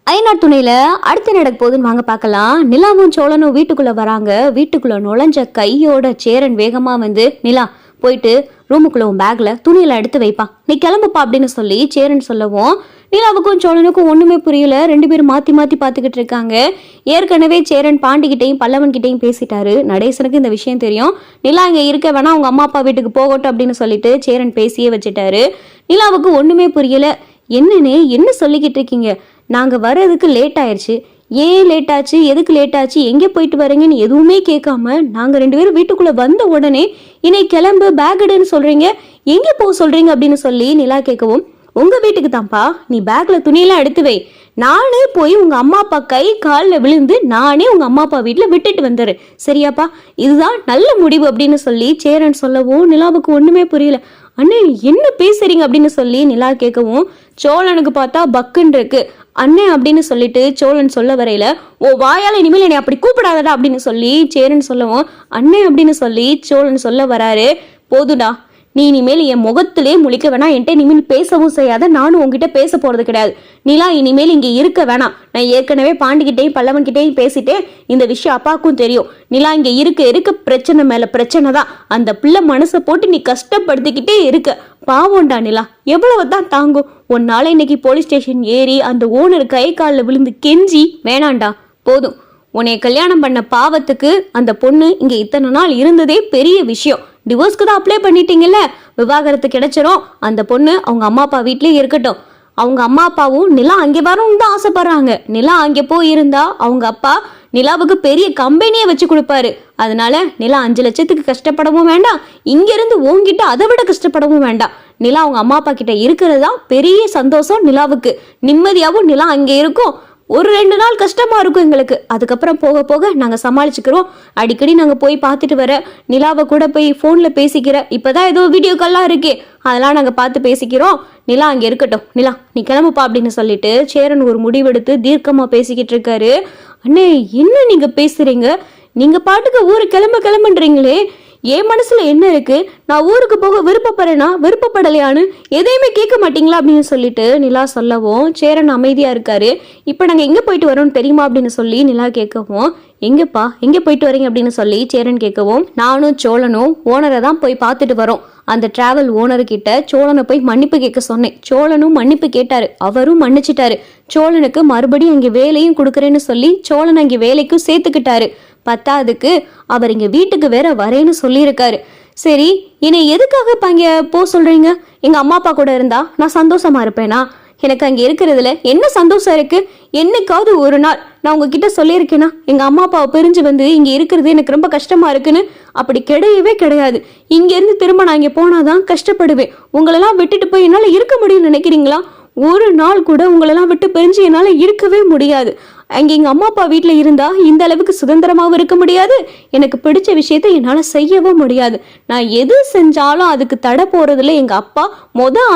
ஐநாட் துணையில அடுத்து நடக்க போகுதுன்னு வாங்க பார்க்கலாம். நிலாவும் சோழனும் வீட்டுக்குள்ள வராங்க. வீட்டுக்குள்ள நுழைஞ்ச கையோட சேரன் வேகமா வந்து, நிலா போயிட்டு ரூமுக்குள்ள உன் பேக்ல துணியில எடுத்து வைப்பா, நீ கிளம்புப்பா அப்படின்னு சொல்லி சேரன் சொல்லவும் நிலாவுக்கும் சோழனுக்கும் ஒண்ணுமே புரியல. ரெண்டு பேரும் மாத்தி மாத்தி பாத்துக்கிட்டு இருக்காங்க. ஏற்கனவே சேரன் பாண்டிகிட்டையும் பல்லவன் கிட்டையும் பேசிட்டாரு. நடேசனுக்கு இந்த விஷயம் தெரியும். நிலா இங்க இருக்க வேணா, அவங்க அம்மா அப்பா வீட்டுக்கு போகட்டும் அப்படின்னு சொல்லிட்டு சேரன் பேசியே வச்சுட்டாரு. நிலாவுக்கு ஒண்ணுமே புரியல. என்னன்னு என்ன சொல்லிக்கிட்டு இருக்கீங்க? நாங்க வர்றதுக்கு லேட் ஆயிடுச்சு. ஏன் லேட் ஆச்சு, எதுக்கு லேட் ஆச்சு, எங்கே போயிட்டு வரீங்கன்னு எதுவுமே கேட்காம நாங்க ரெண்டு பேரும் வீட்டுக்குள்ள வந்த உடனே இன்னைக்கு கிளம்பு பேக் எடுன்னு சொல்றீங்க, எங்க போக சொல்றீங்க அப்படின்னு சொல்லி நிலா கேட்கவும், உங்க வீட்டுக்கு தான்ப்பா, நீ பேக்ல துணியெல்லாம் எடுத்து வை, நானே போய் உங்க அம்மா அப்பா கை காலில் விழுந்து நானே உங்க அம்மா அப்பா வீட்டுல விட்டுட்டு வந்துரு, சரியாப்பா, இதுதான் நல்ல முடிவு அப்படின்னு சொல்லி சேரன் சொல்லவும் நிலாவுக்கு ஒண்ணுமே புரியல. அண்ணே என்ன பேசுறீங்க அப்படின்னு சொல்லி நிலா கேட்கவும் சோழனுக்கு பார்த்தா பக்குன்னு இருக்கு. அண்ணே அப்படின்னு சொல்லிட்டு சோழன் சொல்ல வரையில, ஓ வாயால இனிமேல் என்னை அப்படி கூப்பிடாதடா அப்படின்னு சொல்லி சேரன் சொல்லவும் அண்ணே அப்படின்னு சொல்லி சோழன் சொல்ல வராரு. போதுடா, நீ இனிமேல் என் முகத்திலே முழிக்க வேணாம், என்கிட்ட இனிமேல் பேசவும் செய்யாத, நானும் உங்ககிட்ட பேச போறது கிடையாது. நிலா இனிமேல் இங்க இருக்க வேணாம். நான் ஏற்கனவே பாண்டிகிட்டையும் பல்லவன் கிட்டையும் பேசிட்டேன். இந்த விஷயம் அப்பாவுக்கும் தெரியும். நிலா இங்க இருக்க பிரச்சனை மேல பிரச்சனை தான். அந்த பிள்ளை மனசை போட்டு நீ கஷ்டப்படுத்திக்கிட்டே இருக்க. பாவம்டா நிலா, எவ்வளவு தான் தாங்கும்? உன்னால இன்னைக்கு போலீஸ் ஸ்டேஷன் ஏறி அந்த ஓனர் கை காலில் விழுந்து கெஞ்சி, வேணாண்டா போதும், உன்னை கல்யாணம் பண்ண பாவத்துக்கு அந்த பொண்ணு இங்க இத்தனை நாள் இருந்ததே பெரிய விஷயம். டிவோர்ஸ்க்கு தான் அப்ளை பண்ணிட்டீங்கல்ல, விவாகரத்து கிடைச்சிரும். அந்த பொண்ணு அவங்க அம்மா அப்பா வீட்லயே இருக்கட்டும். அவங்க அம்மா அப்பாவும் நிலா அங்கே வரணும்னு தான் ஆசைப்படுறாங்க. நிலா அங்கே போய் இருந்தா அவங்க அப்பா நிலாவுக்கு பெரிய கம்பெனியை வச்சு கொடுப்பாரு. அதனால நிலா 5 லட்சத்துக்கு கஷ்டப்படவும் வேண்டாம், இங்க இருந்து ஓங்கிட்ட அதை விட கஷ்டப்படவும் வேண்டாம். நிலா அவங்க அம்மா அப்பா கிட்ட இருக்கிறது தான் பெரிய சந்தோஷம் நிலாவுக்கு. நிம்மதியாகவும் நிலா அங்கே இருக்கும். ஒரு 2 நாள் கஷ்டமா இருக்கும் எங்களுக்கு, அதுக்கப்புறம் போக போக நாங்க சமாளிச்சுக்கிறோம். அடிக்கடி நாங்க போய் பார்த்துட்டு வர, நிலாவை கூட போய் போன்ல பேசிக்கிற, இப்பதான் ஏதோ வீடியோ கால்லாம் இருக்கே, அதெல்லாம் நாங்க பார்த்து பேசிக்கிறோம். நிலா அங்க இருக்கட்டும், நிலா நீ கிளம்புப்பா அப்படின்னு சொல்லிட்டு சேரன் ஒரு முடிவெடுத்து தீர்க்கமா பேசிக்கிட்டு இருக்காரு. அண்ணே என்ன நீங்க பேசுறீங்க? நீங்க பாட்டுக்கு ஊரு கிளம்புன்றீங்களே, என் மனசுல என்ன இருக்கு? நான் ஊருக்கு போக விருப்பப்படுறேனா விருப்பப்படலையான்னு எதையுமே கேட்க மாட்டீங்களா அப்படின்னு சொல்லிட்டு நிலா சொல்லவும் சேரன் அமைதியா இருக்காரு. இப்ப நாங்க எங்க போயிட்டு வரோம்னு தெரியுமா அப்படின்னு சொல்லி நிலா கேட்கவும், எங்கப்பா எங்க போயிட்டு வரீங்க அப்படின்னு சொல்லி சேரன் கேட்கவும், நானும் சோழனும் ஓனரை தான் போய் பார்த்துட்டு வரோம். அந்த டிராவல் ஓனர் கிட்ட சோழனை போய் மன்னிப்பு கேட்க சொன்னேன். சோழனும் மன்னிப்பு கேட்டாரு, அவரும் மன்னிச்சிட்டாரு. சோழனுக்கு மறுபடியும் அங்கே வேலையும் கொடுக்குறேன்னு சொல்லி சோழன் அங்கே வேலைக்கும் சேர்த்துக்கிட்டாரு. பத்தாவதுக்கு அவர் இங்க வீட்டுக்கு வேற வரேன்னு சொல்லியிருக்காரு. சரி, என்னை எதுக்காக இப்ப அங்க போக சொல்றீங்க? எங்க அம்மா அப்பா கூட இருந்தா நான் சந்தோஷமா இருப்பேனா? எனக்கு அங்க இருக்கிறதுல என்ன சந்தோஷம் இருக்கு? என்னைக்காவது ஒரு நாள் நான் உங்ககிட்ட சொல்லியிருக்கேனா எங்க அம்மா அப்பாவை பிரிஞ்சு வந்து இங்க இருக்கிறது எனக்கு ரொம்ப கஷ்டமா இருக்குன்னு? அப்படி கிடையவே கிடையாது. இங்க இருந்து திரும்ப நான் இங்க போனாதான் கஷ்டப்படுவேன். உங்களெல்லாம் விட்டுட்டு போய் என்னால இருக்க முடியும்னு நினைக்கிறீங்களா? ஒரு நாள் கூட உங்களெல்லாம் விட்டு பிரிஞ்சு என்னால இருக்கவே முடியாது. அங்கே எங்கள் அம்மா அப்பா வீட்டில் இருந்தால் இந்த அளவுக்கு சுதந்திரமாகவும் இருக்க முடியாது. எனக்கு பிடிச்ச விஷயத்த என்னால் செய்யவும் முடியாது. நான் எது செஞ்சாலும் அதுக்கு தடை போகிறதுல எங்கள் அப்பா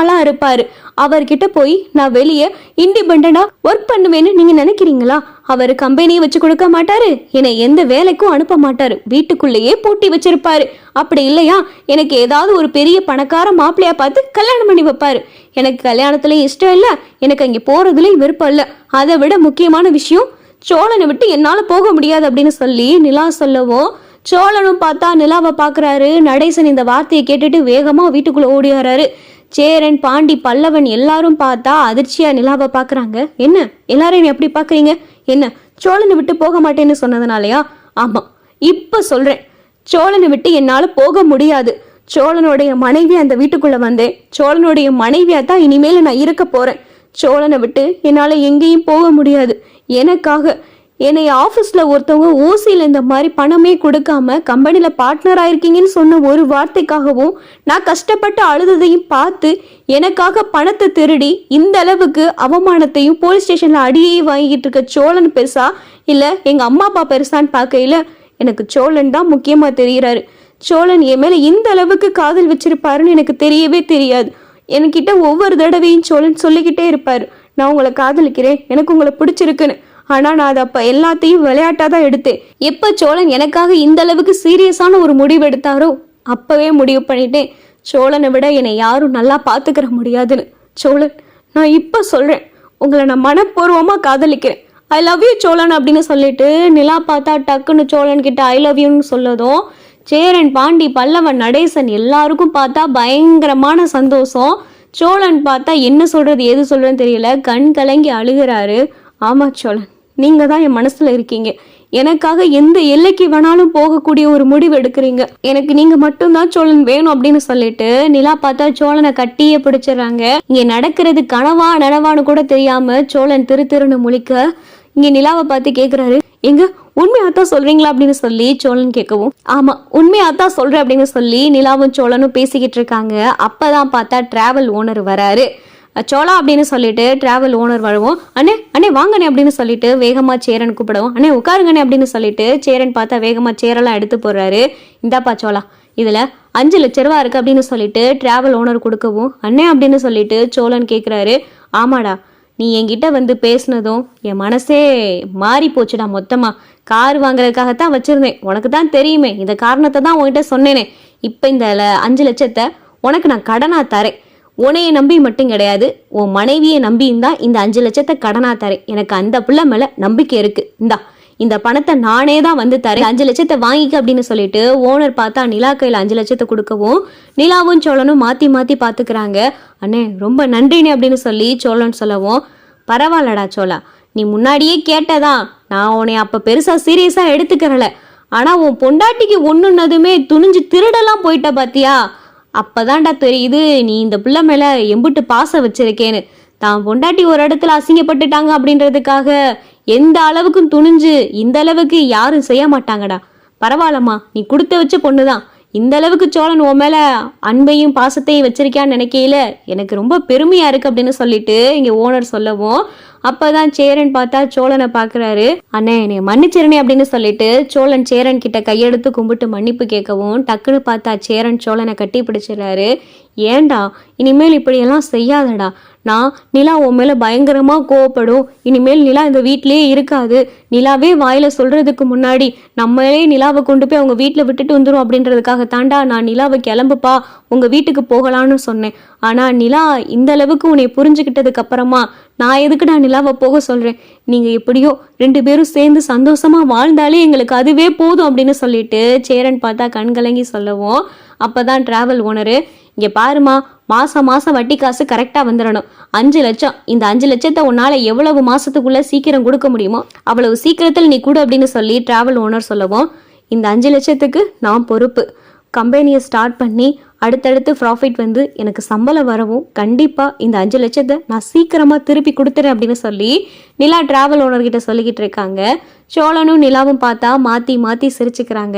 ஆளாக இருப்பார். அவர்கிட்ட போய் நான் வெளியே இண்டிபெண்டாக ஒர்க் பண்ணுவேன்னு நீங்கள் நினைக்கிறீங்களா? அவர் கம்பெனியை வச்சு கொடுக்க மாட்டாரு, என்னை எந்த வேலைக்கும் அனுப்ப மாட்டாரு, வீட்டுக்குள்ளேயே பூட்டி வச்சிருப்பாரு. அப்படி இல்லையா எனக்கு ஏதாவது ஒரு பெரிய பணக்கார மாப்பிள்ளையா பார்த்து கல்யாணம் பண்ணி வைப்பாரு. எனக்கு கல்யாணத்துலயும் இஷ்டம் இல்லை, எனக்கு அங்கே போறதுலயும் விருப்பம் இல்லை. அதை விட முக்கியமான விஷயம், சோழனை விட்டு என்னால போக முடியாது அப்படின்னு சொல்லி நிலா சொல்லவும் சோழனும் பார்த்தா நிலாவை பாக்குறாரு. நடேசன் இந்த வார்த்தையை கேட்டுட்டு வேகமா வீட்டுக்குள்ள ஓடி வராரு. சேரன் பாண்டி பல்லவன் எல்லாரும் பார்த்தா அதிர்ச்சியா நிலாவை பாக்குறாங்க. என்ன எல்லாரும் எப்படி பாக்குறீங்க? என்ன சோழனை விட்டு போக மாட்டேன்னு சொன்னதுனாலயா? ஆமா, இப்ப சொல்றேன், சோழனை விட்டு என்னால போக முடியாது. சோழனுடைய மனைவி அந்த வீட்டுக்குள்ள வந்தேன். சோழனுடைய மனைவியா தான் இனிமேல நான் இருக்க போறேன். சோழனை விட்டு என்னால எங்கேயும் போக முடியாது. எனக்காக என்னை ஆஃபீஸ்ல ஒருத்தவங்க ஓசியில் இந்த மாதிரி பணமே கொடுக்காம கம்பெனில பார்ட்னர் ஆயிருக்கீங்கன்னு சொன்ன ஒரு வார்த்தைக்காகவும் நான் கஷ்டப்பட்டு அழுததையும் பார்த்து எனக்காக பணத்தை திருடி இந்த அளவுக்கு அவமானத்தையும் போலீஸ் ஸ்டேஷன்ல அடியே வாங்கிட்டு இருக்க சோழன் பெருசா இல்ல எங்க அம்மா அப்பா பெருசான்னு பார்க்கையில எனக்கு சோழன் தான் முக்கியமா தெரிகிறாரு. சோழன் என் மேல இந்த அளவுக்கு காதல் வச்சிருப்பாருன்னு எனக்கு தெரியவே தெரியாது. என்கிட்ட ஒவ்வொரு தடவையும் சோழன் சொல்லிக்கிட்டே இருப்பாரு, நான் உங்களை காதலிக்கிறேன், எனக்கு உங்களை பிடிச்சிருக்குன்னு. ஆனா நான் அதை அப்ப எல்லாத்தையும் விளையாட்டா தான் எடுத்தேன். எப்ப சோழன் எனக்காக இந்த அளவுக்கு சீரியஸான ஒரு முடிவு எடுத்தாரோ அப்பவே முடிவு பண்ணிட்டேன், சோழனை விட என்னை யாரும் நல்லா பாத்துக்கிற முடியாதுன்னு. சோழன், நான் இப்ப சொல்றேன், உங்களை நான் மனப்பூர்வமாக காதலிக்கிறேன். ஐ லவ் யூ சோழன் அப்படின்னு சொல்லிட்டு நிலா பார்த்தா டக்குன்னு சோழன் கிட்ட ஐ லவ் யூன்னு சொல்லதும் சேரன், பாண்டி, பல்லவன், நடேசன் எல்லாருக்கும் பார்த்தா பயங்கரமான சந்தோஷம். சோழன் பார்த்தா என்ன சொல்றது எது சொல்றதுன்னு தெரியல, கண் கலங்கி அழுகிறாரு. ஆமா சோழன், நீங்க தான் என் மனசுல இருக்கீங்க. எனக்காக எந்த எல்லைக்கு வேணாலும் போகக்கூடிய ஒரு முடிவு எடுக்கிறீங்க. எனக்கு நீங்க மட்டும்தான் சோழன் வேணும் அப்படின்னு சொல்லிட்டு நிலா பார்த்தா சோழனை கட்டியே பிடிச்சிடறாங்க. இங்க நடக்கிறது கனவா நனவான்னு கூட தெரியாம சோழன் திருன்னு முழிக்க இங்க நிலாவை பார்த்து கேக்குறாரு, எங்க உண்மையாத்தான் சொல்றீங்களா அப்படின்னு சொல்லி சோழன் கேட்கவும், ஆமா உண்மையாத்தான் சொல்றேன் அப்படின்னு சொல்லி நிலாவும் சோழனும் பேசிக்கிட்டு இருக்காங்க. அப்பதான் பார்த்தா டிராவல் ஓனர் வராரு. சோழா அப்படின்னு சொல்லிட்டு டிராவல் ஓனர் வருவோம், அண்ணே அண்ணே வாங்கண்ணே அப்படின்னு சொல்லிட்டு வேகமா சேரன் கூப்பிடுவோம். அண்ணே உட்காருங்கண்ணே அப்படின்னு சொல்லிட்டு சேரன் பார்த்தா வேகமா சேரெல்லாம் எடுத்து போடுறாரு. இந்தாப்பா சோழா, இதுல 5 லட்ச ரூபா இருக்கு அப்படின்னு சொல்லிட்டு டிராவல் ஓனர் கொடுக்கவும், அண்ணே அப்படின்னு சொல்லிட்டு சோழன் கேட்குறாரு. ஆமாடா, நீ என்கிட்ட வந்து பேசினதும் என் மனசே மாறி போச்சுடா. மொத்தமா கார் வாங்குறதுக்காகத்தான் வச்சிருந்தேன், உனக்கு தான் தெரியுமே, இந்த காரணத்தை தான் உன்கிட்ட சொன்னேனே. இப்போ இந்த 5 லட்சத்தை உனக்கு நான் கடனா தரேன். உன்னைய நம்பி மட்டும் கிடையாது, உன் மனைவியை நம்பியும் தான் இந்த 5 லட்சத்தை கடனா தரேன். எனக்கு அந்த பிள்ளை மேல நம்பிக்கை இருக்கு. இந்த பணத்தை நானே தான் வந்து தரேன், 5 லட்சத்தை வாங்கிக்க அப்படின்னு சொல்லிட்டு ஓனர் பார்த்தா நிலா கையில் 5 லட்சத்தை கொடுக்கவும் நிலாவும் சோழனும் மாத்தி மாத்தி பாத்துக்கிறாங்க. அண்ணே ரொம்ப நன்றினே அப்படின்னு சொல்லி சோழன் சொல்லவும், பரவாயில்லடா சோழா, நீ முன்னாடியே கேட்டதான், நான் உன்னை அப்ப பெருசா சீரியஸா எடுத்துக்கிறல. ஆனா உன் பொண்டாட்டிக்கு ஒண்ணுன்னதுமே துணிஞ்சு திருடலாம் போயிட்ட பாத்தியா, அப்பதான்டா தெரியுது நீ இந்த பிள்ளை மேல எம்பிட்டு பாசம் வச்சிருக்கேன்னு. தான் பொண்டாட்டி ஒரு இடத்துல அசிங்கப்பட்டுட்டாங்க அப்படின்றதுக்காக எந்த அளவுக்கும் துணிஞ்சு இந்த அளவுக்கு யாரும் செய்ய மாட்டாங்கடா. பரவாயில்லம்மா, நீ கொடுத்து வச்ச பொண்ணுதான். இந்த அளவுக்கு சோழன் உன் மேல அன்பையும் பாசத்தையும் வச்சிருக்கான்னு நினைக்கையில எனக்கு ரொம்ப பெருமையா இருக்கு அப்படின்னு சொல்லிட்டு இங்க ஓனர் சொல்லவும், அப்பதான் சேரன் பார்த்தா சோழனை பாக்குறாரு. அண்ணே என்னை மன்னிச்சிருனே அப்படின்னு சொல்லிட்டு சோழன் சேரன் கிட்ட கையெடுத்து கும்பிட்டு மன்னிப்பு கேட்கவும் டக்குன்னு பார்த்தா சேரன் சோழனை கட்டி பிடிச்சிடறாரு. ஏண்டா இனிமேல் இப்படியெல்லாம் செய்யாதடா, நான் நிலா உன் மேல பயங்கரமா கோவப்படும். இனிமேல் நிலா இந்த வீட்லயே இருக்காது. நிலாவே வாயில சொல்றதுக்கு முன்னாடி நம்மளே நிலாவை கொண்டு போய் அவங்க வீட்டுல விட்டுட்டு வந்துடும் அப்படின்றதுக்காக தாண்டா நான் நிலாவை கிளம்புப்பா உங்க வீட்டுக்கு போகலான்னு சொன்னேன். ஆனா நிலா இந்த அளவுக்கு உன்னை புரிஞ்சுக்கிட்டதுக்கு அப்புறமா நான் எதுக்கு நான் நிலாவை போக சொல்றேன். நீங்க எப்படியோ 2 பேரும் சேர்ந்து சந்தோஷமா வாழ்ந்தாலே எங்களுக்கு அதுவே போதும் அப்படின்னு சொல்லிட்டு சேரன் பார்த்தா கண்கலங்கி சொல்லவும், அப்பதான் டிராவல் ஓனரு, இங்க பாருமா, மாசம் வட்டி காசு கரெக்டா வந்துடணும். 5 லட்சம். இந்த 5 லட்சத்தை உன்னால எவ்வளவு மாசத்துக்குள்ள சீக்கிரம் கொடுக்க முடியுமோ அவ்வளவு சீக்கிரத்தில் நீ கூட அப்படின்னு சொல்லி டிராவல் ஓனர் சொல்லவும், இந்த 5 லட்சத்துக்கு நான் பொறுப்பு. கம்பெனியை ஸ்டார்ட் பண்ணி அடுத்தடுத்து ப்ராஃபிட் வந்து எனக்கு சம்பளம் வரவும் கண்டிப்பா இந்த 5 லட்சத்தை நான் சீக்கிரமா திருப்பி கொடுத்துறேன் அப்படின்னு சொல்லி நிலா டிராவல் ஓனர்கிட்ட சொல்லிக்கிட்டு இருக்காங்க. சோழனும் நிலாவும் பார்த்தா மாத்தி மாத்தி சிரிச்சுக்கிறாங்க.